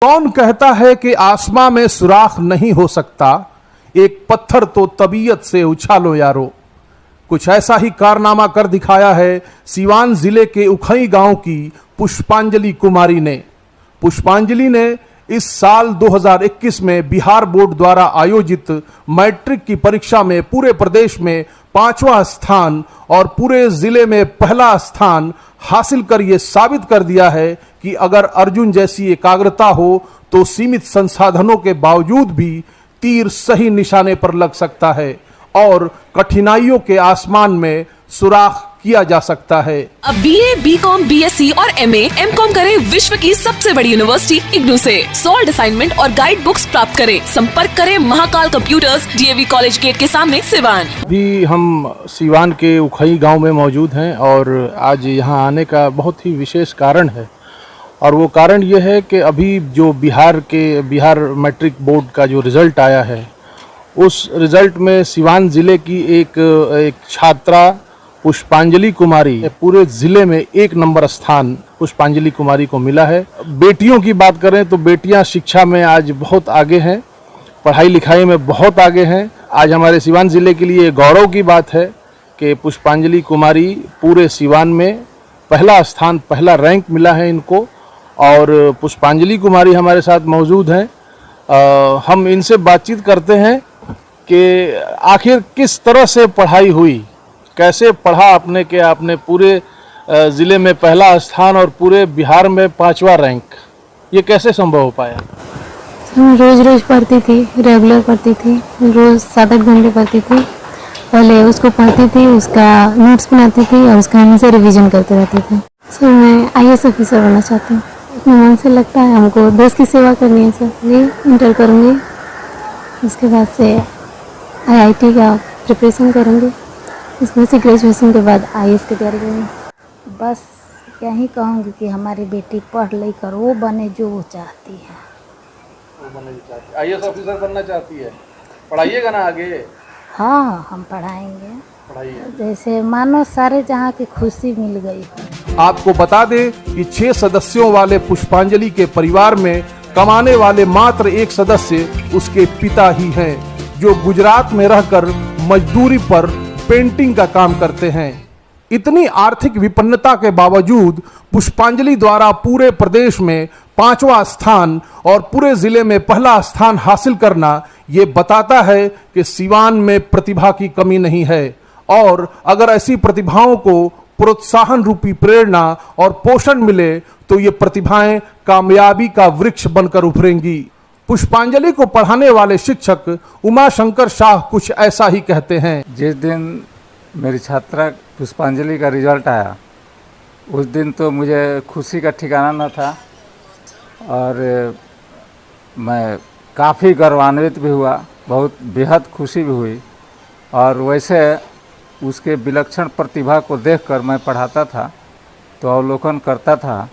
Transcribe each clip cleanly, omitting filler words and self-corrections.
कौन कहता है कि आसमां में सुराख नहीं हो सकता, एक पत्थर तो तबीयत से उछालो यारो। कुछ ऐसा ही कारनामा कर दिखाया है सीवान जिले के उखई गांव की पुष्पांजलि कुमारी ने। पुष्पांजलि ने इस साल 2021 में बिहार बोर्ड द्वारा आयोजित मैट्रिक की परीक्षा में पूरे प्रदेश में 5वां स्थान और पूरे जिले में पहला स्थान हासिल कर यह साबित कर दिया है कि अगर अर्जुन जैसी एकाग्रता हो तो सीमित संसाधनों के बावजूद भी तीर सही निशाने पर लग सकता है और कठिनाइयों के आसमान में सुराख किया जा सकता है। अब BA, BCom, BSc और MA, MCom करें विश्व की सबसे बड़ी यूनिवर्सिटी इग्नू से। सॉल्ड असाइनमेंट और गाइड बुक्स प्राप्त करें। संपर्क करें Mahakal computers, DAV college gate के सामने, सिवान। अभी हम सिवान के उखई गांव में मौजूद हैं और आज यहां आने का बहुत ही विशेष कारण है और वो कारण ये है कि अभी जो बिहार मैट्रिक बोर्ड का जो रिज़ल्ट आया है उस रिज़ल्ट में सिवान ज़िले की एक छात्रा पुष्पांजलि कुमारी, पूरे ज़िले में 1 नंबर स्थान पुष्पांजलि कुमारी को मिला है। बेटियों की बात करें तो बेटियां शिक्षा में आज बहुत आगे हैं, पढ़ाई लिखाई में बहुत आगे हैं। आज हमारे सिवान ज़िले के लिए गौरव की बात है कि पुष्पांजलि कुमारी पूरे सिवान में पहला स्थान, पहला रैंक मिला है इनको और पुष्पांजलि कुमारी हमारे साथ मौजूद हैं। हम इनसे बातचीत करते हैं कि आखिर किस तरह से पढ़ाई हुई, कैसे पढ़ा आपने कि आपने पूरे ज़िले में पहला स्थान और पूरे बिहार में 5वां रैंक, ये कैसे संभव हो पाया? रोज़ पढ़ती थी, रेगुलर पढ़ती थी, रोज़ 7-8 घंटे पढ़ती थी। पहले उसको पढ़ती थी, उसका नोट्स बनाती थी और उसका हमेशा रिवीजन करते रहती थी। सर मैं IAS ऑफिसर बनना चाहती हूँ। अपने मन से लगता है हमको देश की सेवा करनी है सर। ये इंटर करूँगी, उसके बाद से IIT का प्रिपरेशन करूँगी, इसमें से ग्रेजुएशन के बाद IAS की तैयारी करूँगी। बस यही कहूँगी कि हमारी बेटी पढ़ लिख कर वो बने जो वो चाहती है। IAS ऑफिसर बनना चाहती है, पढ़ाइएगा ना आगे? हाँ हम पढ़ाएंगे, पढ़ाइए। जैसे मानो सारे जहाँ की खुशी मिल गई। आपको बता दें कि 6 सदस्यों वाले पुष्पांजलि के परिवार में कमाने वाले मात्र एक सदस्य उसके पिता ही हैं, जो गुजरात में रहकर मजदूरी पर पेंटिंग का काम करते हैं। इतनी आर्थिक विपन्नता के बावजूद पुष्पांजलि द्वारा पूरे प्रदेश में 5वां स्थान और पूरे जिले में पहला स्थान हासिल करना ये बताता है कि सिवान में प्रतिभा की कमी नहीं है और अगर ऐसी प्रतिभाओं को प्रोत्साहन रूपी प्रेरणा और पोषण मिले तो ये प्रतिभाएं कामयाबी का वृक्ष बनकर उभरेंगी। पुष्पांजलि को पढ़ाने वाले शिक्षक उमा शंकर शाह कुछ ऐसा ही कहते हैं। जिस दिन मेरी छात्रा पुष्पांजलि का रिजल्ट आया उस दिन तो मुझे खुशी का ठिकाना न था और मैं काफ़ी गौरवान्वित भी हुआ, बहुत बेहद खुशी भी हुई और वैसे उसके विलक्षण प्रतिभा को देखकर मैं पढ़ाता था तो अवलोकन करता था।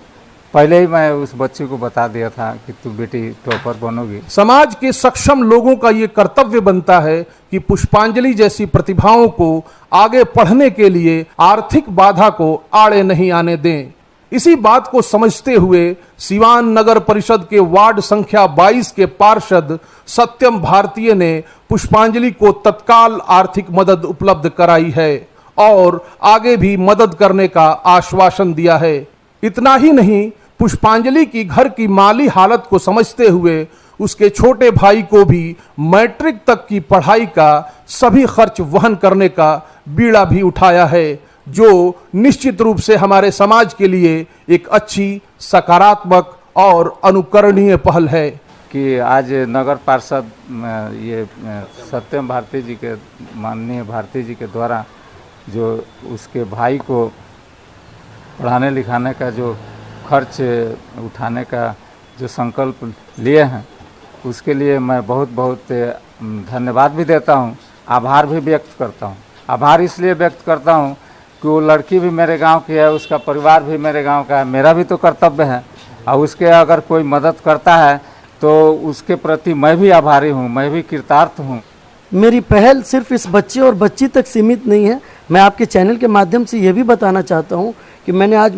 पहले ही मैं उस बच्ची को बता दिया था कि तू बेटी टॉपर बनोगी। समाज के सक्षम लोगों का ये कर्तव्य बनता है कि पुष्पांजलि जैसी प्रतिभाओं को आगे पढ़ने के लिए आर्थिक बाधा को आड़े नहीं आने दें। इसी बात को समझते हुए सिवान नगर परिषद के वार्ड संख्या 22 के पार्षद सत्यम भारतीय ने पुष्पांजलि को तत्काल आर्थिक मदद उपलब्ध कराई है और आगे भी मदद करने का आश्वासन दिया है। इतना ही नहीं, पुष्पांजलि की घर की माली हालत को समझते हुए उसके छोटे भाई को भी मैट्रिक तक की पढ़ाई का सभी खर्च वहन करने का बीड़ा भी उठाया है, जो निश्चित रूप से हमारे समाज के लिए एक अच्छी, सकारात्मक और अनुकरणीय पहल है। कि आज नगर पार्षद ये सत्यम भारती जी के, माननीय भारती जी के द्वारा जो उसके भाई को पढ़ाने लिखाने का जो खर्च उठाने का जो संकल्प लिए हैं उसके लिए मैं बहुत बहुत धन्यवाद भी देता हूं, आभार भी व्यक्त करता हूं। आभार इसलिए व्यक्त करता हूं कि वो लड़की भी मेरे गांव की है, उसका परिवार भी मेरे गांव का है, मेरा भी तो कर्तव्य है और उसके अगर कोई मदद करता है तो उसके प्रति मैं भी आभारी हूं, मैं भी कृतार्थ हूं। मेरी पहल सिर्फ इस बच्चे और बच्ची तक सीमित नहीं है, मैं आपके चैनल के माध्यम से ये भी बताना चाहता हूँ कि मैंने आज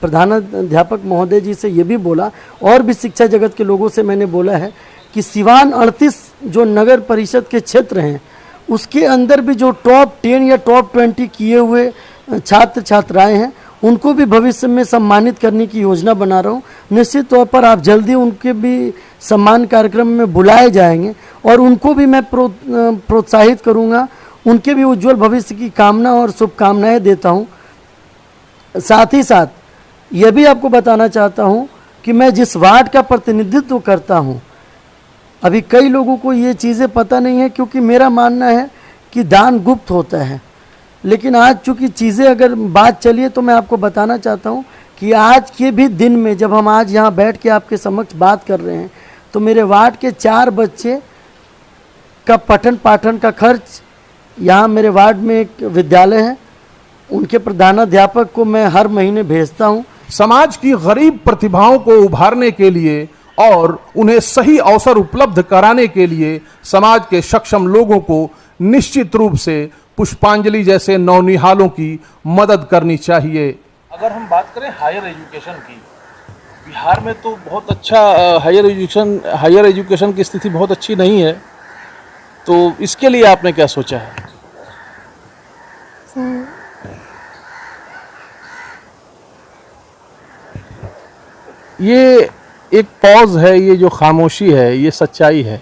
प्रधानाध्यापक महोदय जी से ये भी बोला और भी शिक्षा जगत के लोगों से मैंने बोला है कि सिवान 38 जो नगर परिषद के क्षेत्र हैं उसके अंदर भी जो टॉप 10 या टॉप 20 किए हुए छात्र छात्राएं हैं उनको भी भविष्य में सम्मानित करने की योजना बना रहा हूँ। निश्चित तौर पर आप जल्दी उनके भी सम्मान कार्यक्रम में बुलाए जाएंगे और उनको भी मैं प्रोत्साहित करूँगा, उनके भी उज्जवल भविष्य की कामना और शुभकामनाएं देता हूँ। साथ ही साथ यह भी आपको बताना चाहता हूँ कि मैं जिस वार्ड का प्रतिनिधित्व करता हूँ, अभी कई लोगों को ये चीज़ें पता नहीं है क्योंकि मेरा मानना है कि दान गुप्त होता है, लेकिन आज चूँकि चीज़ें अगर बात चलिए तो मैं आपको बताना चाहता हूँ कि आज के भी दिन में जब हम आज यहाँ बैठ के आपके समक्ष बात कर रहे हैं तो मेरे वार्ड के 4 बच्चे का पठन पाठन का खर्च, यहाँ मेरे वार्ड में एक विद्यालय है उनके प्रधानाध्यापक को मैं हर महीने भेजता हूँ। समाज की गरीब प्रतिभाओं को उभारने के लिए और उन्हें सही अवसर उपलब्ध कराने के लिए समाज के सक्षम लोगों को निश्चित रूप से पुष्पांजलि जैसे नौनिहालों की मदद करनी चाहिए। अगर हम बात करें हायर एजुकेशन की, बिहार में तो बहुत अच्छा हायर एजुकेशन की स्थिति बहुत अच्छी नहीं है, तो इसके लिए आपने क्या सोचा है? सर, ये एक पॉज है, ये जो खामोशी है ये सच्चाई है।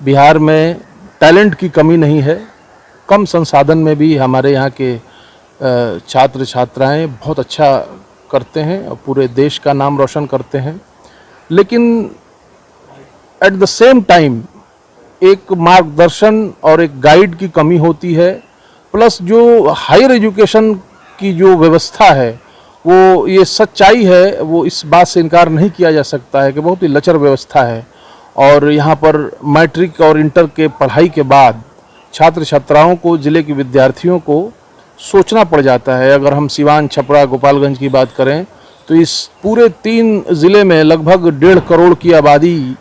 बिहार में टैलेंट की कमी नहीं है, कम संसाधन में भी हमारे यहाँ के छात्र छात्राएं बहुत अच्छा करते हैं और पूरे देश का नाम रोशन करते हैं, लेकिन एट द सेम टाइम एक मार्गदर्शन और एक गाइड की कमी होती है। प्लस जो हायर एजुकेशन की जो व्यवस्था है वो, ये सच्चाई है, वो इस बात से इनकार नहीं किया जा सकता है कि बहुत ही लचर व्यवस्था है और यहाँ पर मैट्रिक और इंटर के पढ़ाई के बाद छात्र छात्राओं को, जिले के विद्यार्थियों को सोचना पड़ जाता है। अगर हम सिवान, छपरा, गोपालगंज की बात करें तो इस पूरे 3 ज़िले में लगभग 1.5 करोड़ की आबादी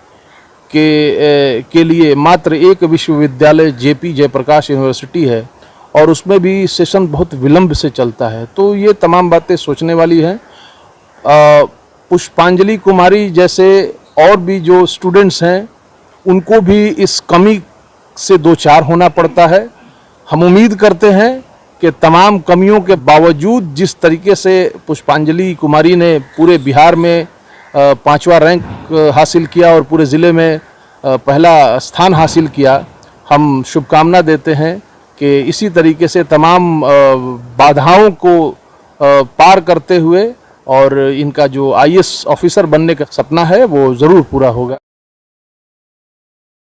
के लिए मात्र एक विश्वविद्यालय जेपी जयप्रकाश यूनिवर्सिटी है और उसमें भी सेशन बहुत विलंब से चलता है। तो ये तमाम बातें सोचने वाली हैं। पुष्पांजलि कुमारी जैसे और भी जो स्टूडेंट्स हैं उनको भी इस कमी से दो चार होना पड़ता है। हम उम्मीद करते हैं कि तमाम कमियों के बावजूद जिस तरीके से पुष्पांजलि कुमारी ने पूरे बिहार में 5वां रैंक हासिल किया और पूरे ज़िले में पहला स्थान हासिल किया, हम शुभकामना देते हैं कि इसी तरीके से तमाम बाधाओं को पार करते हुए और इनका जो IAS ऑफिसर बनने का सपना है वो ज़रूर पूरा होगा।